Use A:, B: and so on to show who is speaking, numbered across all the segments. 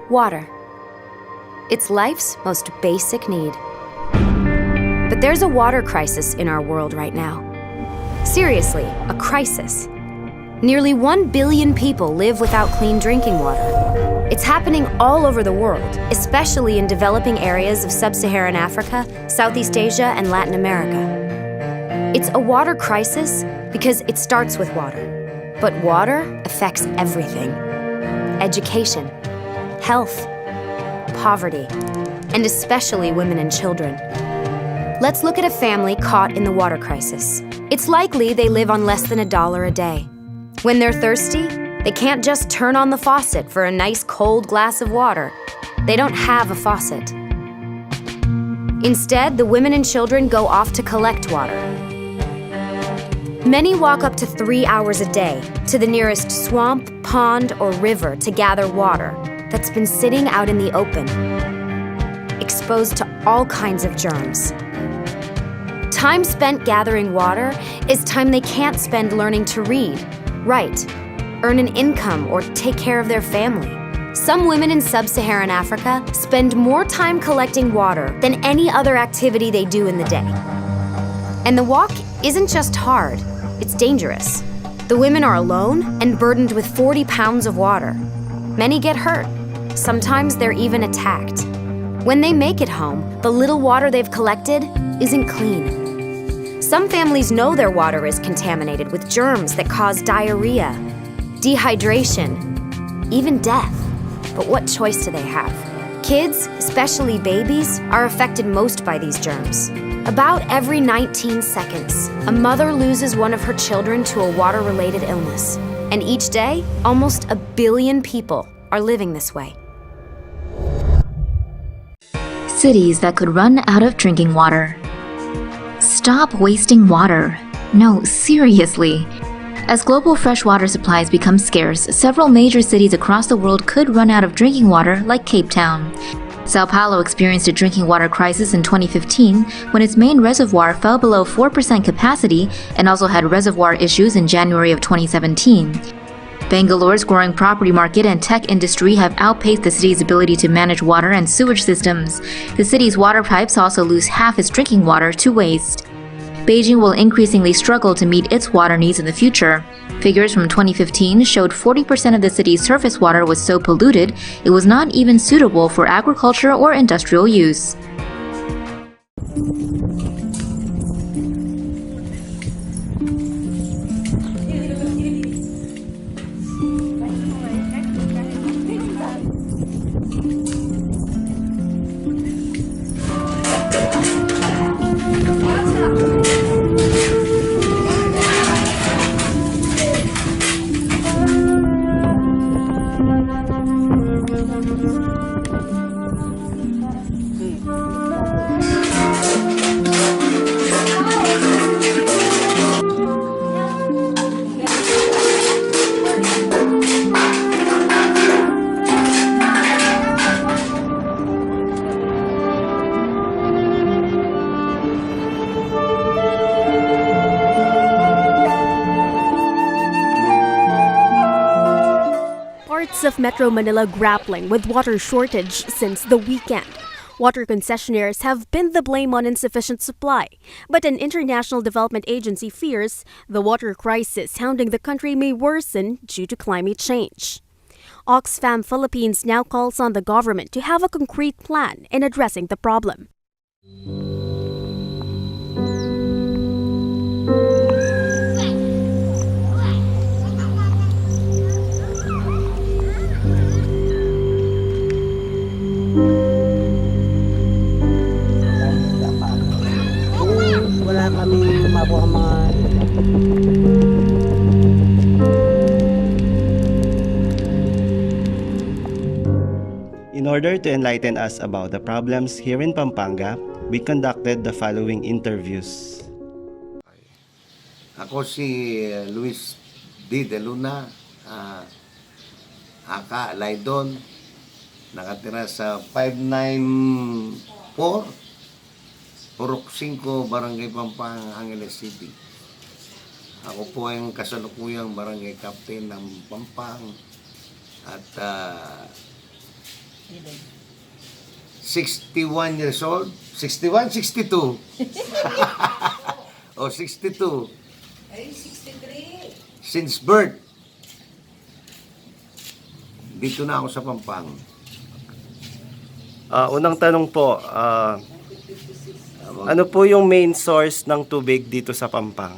A: Water. It's life's most basic need. But there's a water crisis in our world right now. Seriously, a crisis. Nearly 1 billion people live without clean drinking water. It's happening all over the world, especially in developing areas of sub-Saharan Africa, Southeast Asia, and Latin America. It's a water crisis because it starts with water. But water affects everything. Education, health, poverty, and especially women and children. Let's look at a family caught in the water crisis. It's likely they live on less than $1 a day. When they're thirsty, they can't just turn on the faucet for a nice cold glass of water. They don't have a faucet. Instead, the women and children go off to collect water. Many walk up to 3 hours a day to the nearest swamp, pond, or river to gather water that's been sitting out in the open, exposed to all kinds of germs. Time spent gathering water is time they can't spend learning to read, write, earn an income, or take care of their family. Some women in sub-Saharan Africa spend more time collecting water than any other activity they do in the day. And the walk isn't just hard, it's dangerous. The women are alone and burdened with 40 pounds of water. Many get hurt. Sometimes they're even attacked. When they make it home, the little water they've collected isn't clean. Some families know their water is contaminated with germs that cause diarrhea, dehydration, even death. But what choice do they have? Kids, especially babies, are affected most by these germs. About every 19 seconds, a mother loses one of her children to a water-related illness. And each day, almost 1 billion people are living this way.
B: Cities that could run out of drinking water. Stop wasting water. No, seriously. As global freshwater supplies become scarce, several major cities across the world could run out of drinking water, like Cape Town. Sao Paulo experienced a drinking water crisis in 2015 when its main reservoir fell below 4% capacity and also had reservoir issues in January of 2017. Bangalore's growing property market and tech industry have outpaced the city's ability to manage water and sewage systems. The city's water pipes also lose half its drinking water to waste. Beijing will increasingly struggle to meet its water needs in the future. Figures from 2015 showed 40% of the city's surface water was so polluted it was not even suitable for agriculture or industrial use.
C: Parts of Metro Manila grappling with water shortage since the weekend. Water concessionaires have pinned the blame on insufficient supply, but an international development agency fears the water crisis hounding the country may worsen due to climate change. Oxfam Philippines now calls on the government to have a concrete plan in addressing the problem.
D: Wala kami makuha mga
E: In order to enlighten us about the problems here in Pampanga, we conducted the following interviews.
F: Ako si Luis D. De Luna, Aka Laydon, nakatira sa 594 Purok 5, Barangay Pampanga, Angeles City. Ako po ay kasalukuyang barangay captain ng Pampang at 61 years old. 61, 62. O 62.
G: Ay, 63.
F: Since birth. Dito na ako sa Pampang.
E: Unang tanong po, ano po yung main source ng tubig dito sa Pampang?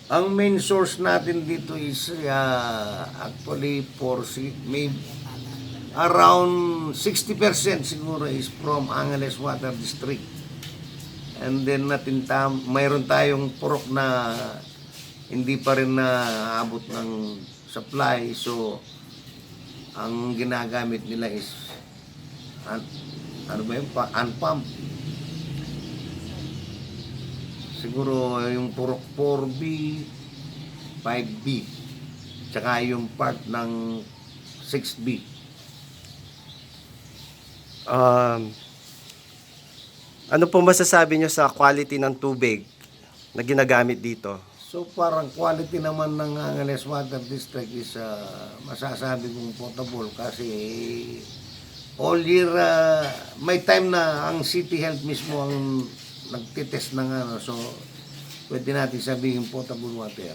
F: Ang main source natin dito is actually may around 60% siguro is from Angeles Water District. And then mayroon tayong purok na hindi pa rin naabot ng supply. So, ang ginagamit nila is unpump. Siguro yung purok 4B, 5B, tsaka yung part ng 6B.
E: Ano po masasabi nyo sa quality ng tubig na ginagamit dito?
F: So parang quality naman ng Angeles Water District is masasabi kong potable kasi all year may time na ang City Health mismo ang nagtitest ng so pwede natin sabihin potable water.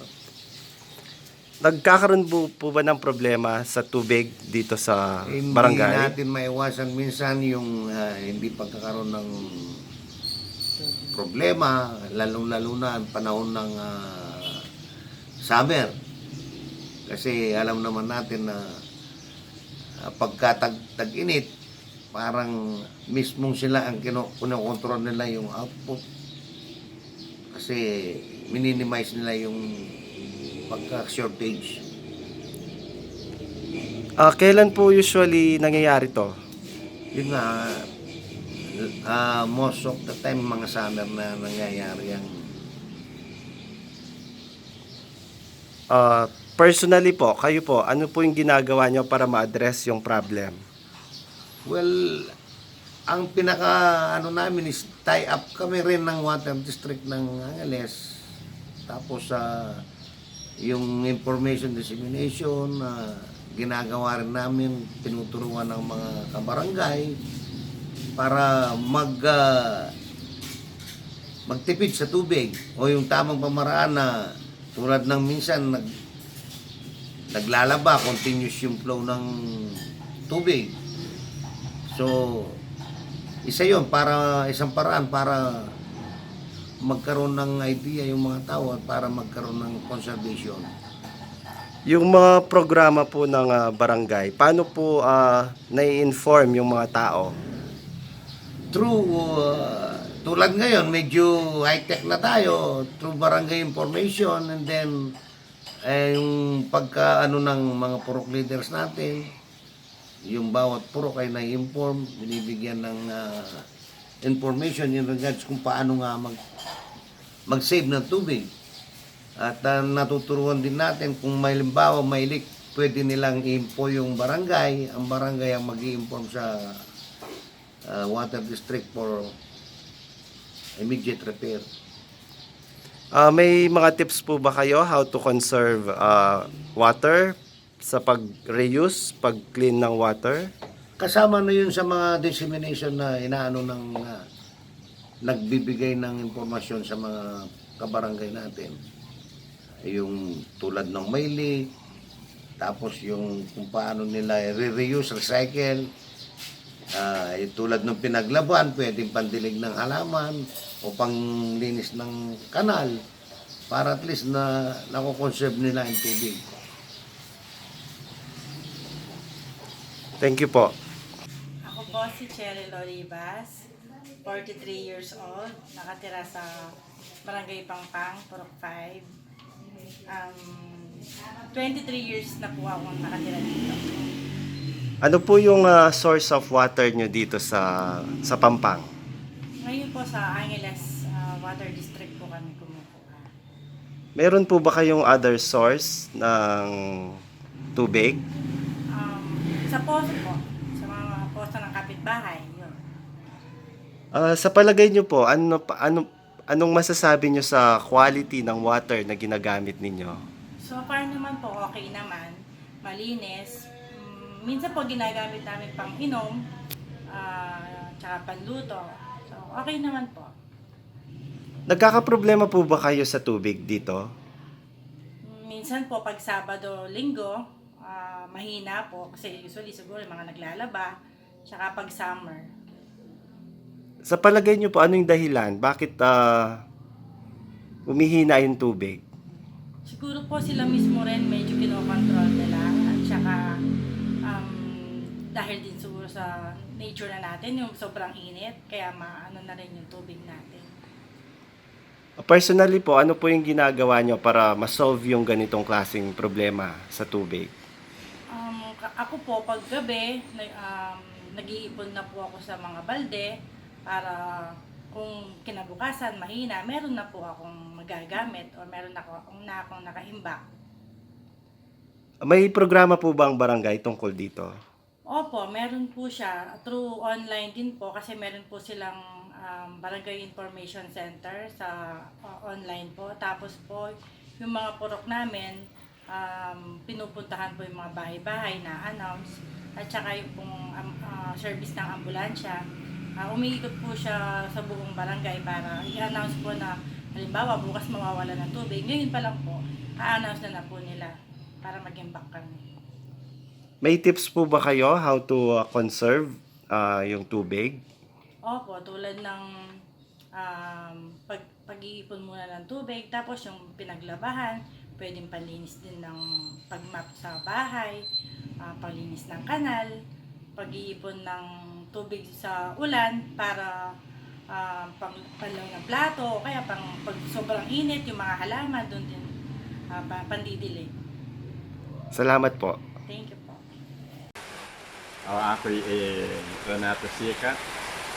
E: Nagkakaroon po ba ng problema sa tubig dito sa barangay?
F: Hindi natin maiwasan minsan yung hindi pagkakaroon ng problema, lalong-lalo na ang panahon ng summer. Kasi alam naman natin na pagka tag-init, parang mismong sila ang kinokontrol nila yung output. Kasi minimize nila yung pagka-shortage.
E: Kailan po usually nangyayari to?
F: Yun nga, most of the time mga summer na nangyayari yan.
E: Personally po, kayo po, ano po yung ginagawa nyo para ma-address yung problem?
F: Well, ang namin is tie up kami rin ng Water District ng Angeles. Tapos yung information dissemination ginagawa rin namin, tinuturuan ng mga kabarangay para magtipid sa tubig o yung tamang pamaraan na tulad ng minsan naglalaba, continuous yung flow ng tubig. So, isang paraan para magkaroon ng idea yung mga tao at para magkaroon ng conservation.
E: Yung mga programa po ng barangay, paano po nai-inform yung mga tao?
F: Tulad ngayon, medyo high-tech na tayo through barangay information and then yung ng mga purok leaders natin, yung bawat purok ay na-inform, binibigyan ng information in regards kung paano nga mag-save ng tubig. At natuturuan din natin kung may limbawa, may leak, pwede nilang i-info yung barangay. Ang barangay ang mag-i-inform sa water district for immediate repair.
E: May mga tips po ba kayo how to conserve water sa pag-reuse, pag-clean ng water?
F: Kasama na yun sa mga dissemination na nagbibigay ng impormasyon sa mga kabarangay natin. Yung tulad ng may leak, tapos yung kung paano nila re-reuse, recycle, tulad ng pinaglaban, pwedeng pandilig ng halaman o panglinis ng kanal para at least na nakoconserve nila yung tubig.
E: Thank you po.
G: Ako po si Cheryl Olivas, 43 years old, nakatira sa Barangay Pangpang, Purok 5. 23 years na po akong nakatira dito.
E: Ano po yung source of water nyo dito sa Pampang?
G: Ngayon po sa Angeles Water District po kami kumukuha.
E: Meron po ba kayong other source ng tubig?
G: Sa poso po, sa mga poso ng kapitbahay, yun.
E: Sa palagay nyo po, anong masasabi nyo sa quality ng water na ginagamit ninyo?
G: So far naman po, okay naman, malinis, minsan po ginagamit namin pang inom, tsaka panluto. So, okay naman po.
E: Nagkakaproblema po ba kayo sa tubig dito?
G: Minsan po pag Sabado, Linggo, mahina po kasi usually siguro yung mga naglalaba, tsaka pag summer.
E: Sa palagay niyo po, ano yung dahilan? Bakit umihina yung tubig?
G: Siguro po sila mismo rin medyo kinokontrol nila at tsaka dahil din siguro sa nature na natin, yung sobrang init, kaya maano na rin yung tubig natin.
E: Personally po, ano po yung ginagawa nyo para ma-solve yung ganitong klaseng problema sa tubig?
G: Ako po, pag gabi, nag-iipon na po ako sa mga balde para kung kinabukasan mahina, meron na po akong magagamit o meron na akong nakahimbak.
E: May programa po ba ang barangay tungkol dito?
G: Opo, meron po siya. Through online din po kasi meron po silang Barangay Information Center sa online po. Tapos po, yung mga purok namin, pinupuntahan po yung mga bahay-bahay na announce at saka yung pong service ng ambulansya. Umiikot po siya sa buong barangay para i-announce po na halimbawa bukas mawawala ng tubig. Ngayon pa lang po, a-announce na po nila para mag-imbak kami.
E: May tips po ba kayo how to conserve yung tubig?
G: Opo, tulad ng pag-iipon muna ng tubig, tapos yung pinaglabahan, pwedeng panlinis din ng pagmap sa bahay, paglinis ng kanal, pag-iipon ng tubig sa ulan para panlaw ng plato, o kaya pag sobrang init, yung mga halaman, doon din pandidilig.
E: Salamat po.
G: Thank you po.
H: Ako'y Renato Sikat,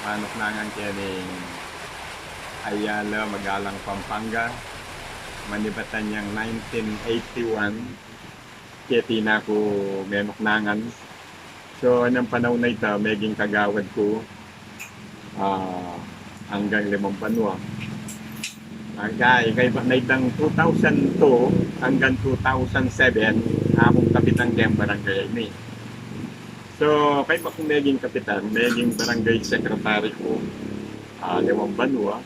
H: manok nangang kining Ayala, Magalang, Pampanga. Manibatan niyang 1981, kiti na ko menok nangan. So, anong panahon na ito, maging kagawad ko hanggang 5 banwa. Kaya na itang 2002 hanggang 2007, akong kapitan kayang barangay ini. So, kaya pa kung naging kapitan, naging barangay secretary ko, 5 banwa,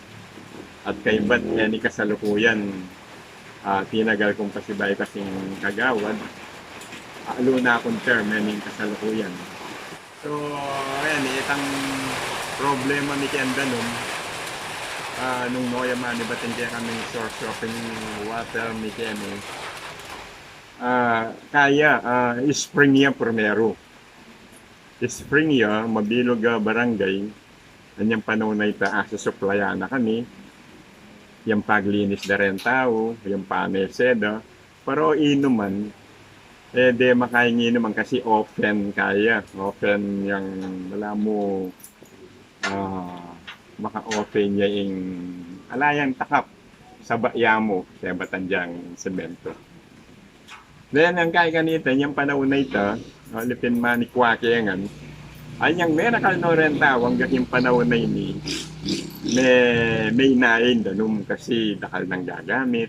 H: at kay ba't ni kasalukuyan, tinagal kong pasibay kasing kagawad, alo na akong chairman ng kasalukuyan. So, ayan, itang problema ni Kenda nung noya manibatin kaya kaming source of water ni Kenny, spring niya primero. Spring niya, mabilog barangay, anyang panahon na ita sa supplyan na kami, yung paglinis na rin tao, yung paneseda, pero inuman, de makahingi naman kasi open kaya, open yung wala mo, maka-open niya yung alayang takap sa bayamo sa Batanjang semento. Then ang kaya ganito, yung panahon na ito, lipin manikwake yan, anyang merakal no rin tawang yung panahon na ini, may inain danum kasi dakal nang gagamit,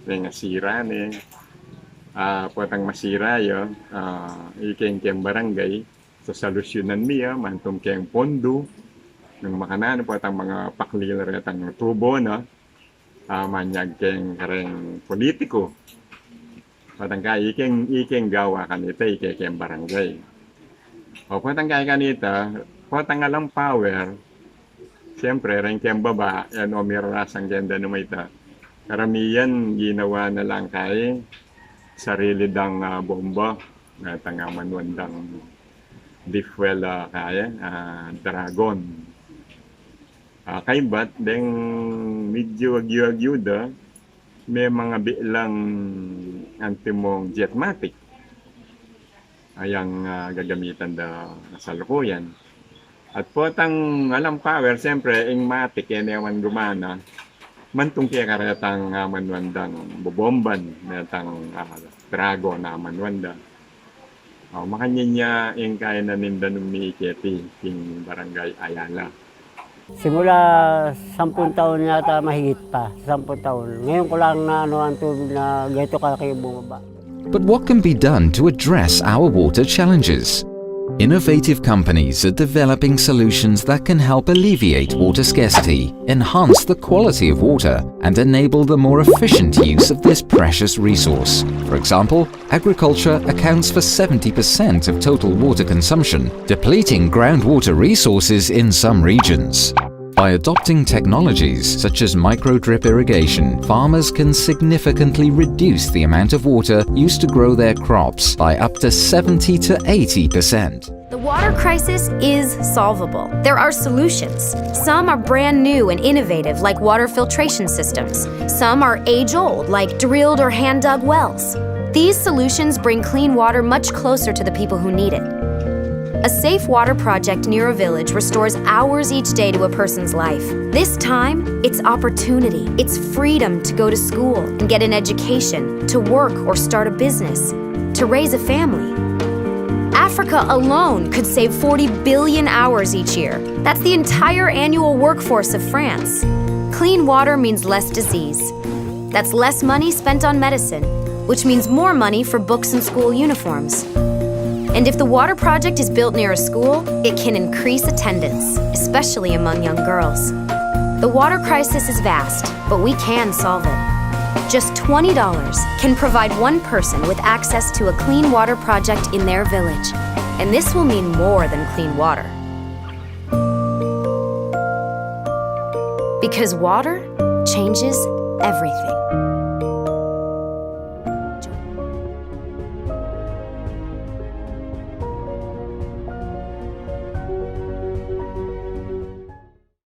H: may nasira ne, potang masira yo, ikeng barangay, so solusyonan niya, mantum keng pondo, ng makanan po atang mga paklil retang tubo no, manyag keng kareng politiko, patang kaya ikeng gawa kanita ikeng barangay. O patang kaya kanita, patang alam power, siyempre rin keng baba, yan o mirasang genda numayta. Karamihan ginawa na lang kay sarili dang bomba, natang manuandang diffwell kaya, dragon. Kay bat, deng medyo agyo-agyo may mga bilang antimong jetmatic. Ayang gagamitan da sa lukuyan. At potang alam power, siyempre, ing matik, yan ewan gumana, mantong kaya karatang manwandang bubomban, natang drago na manwanda. Makanya niya yung kaya na nindanong ni Iketi, yung barangay Ayala.
D: Simula 10 taon yata mahigit pa, 10 taon. Ngayon ko lang na ang tubig na ganito kalaki yung bumaba.
I: But what can be done to address our water challenges? Innovative companies are developing solutions that can help alleviate water scarcity, enhance the quality of water, and enable the more efficient use of this precious resource. For example, agriculture accounts for 70% of total water consumption, depleting groundwater resources in some regions. By adopting technologies such as micro-drip irrigation, farmers can significantly reduce the amount of water used to grow their crops by up to 70 to 80%.
A: The water crisis is solvable. There are solutions. Some are brand new and innovative, like water filtration systems. Some are age-old, like drilled or hand-dug wells. These solutions bring clean water much closer to the people who need it. A safe water project near a village restores hours each day to a person's life. This time, it's opportunity. It's freedom to go to school and get an education, to work or start a business, to raise a family. Africa alone could save 40 billion hours each year. That's the entire annual workforce of France. Clean water means less disease. That's less money spent on medicine, which means more money for books and school uniforms. And if the water project is built near a school, it can increase attendance, especially among young girls. The water crisis is vast, but we can solve it. Just $20 can provide one person with access to a clean water project in their village. And this will mean more than clean water. Because water changes everything.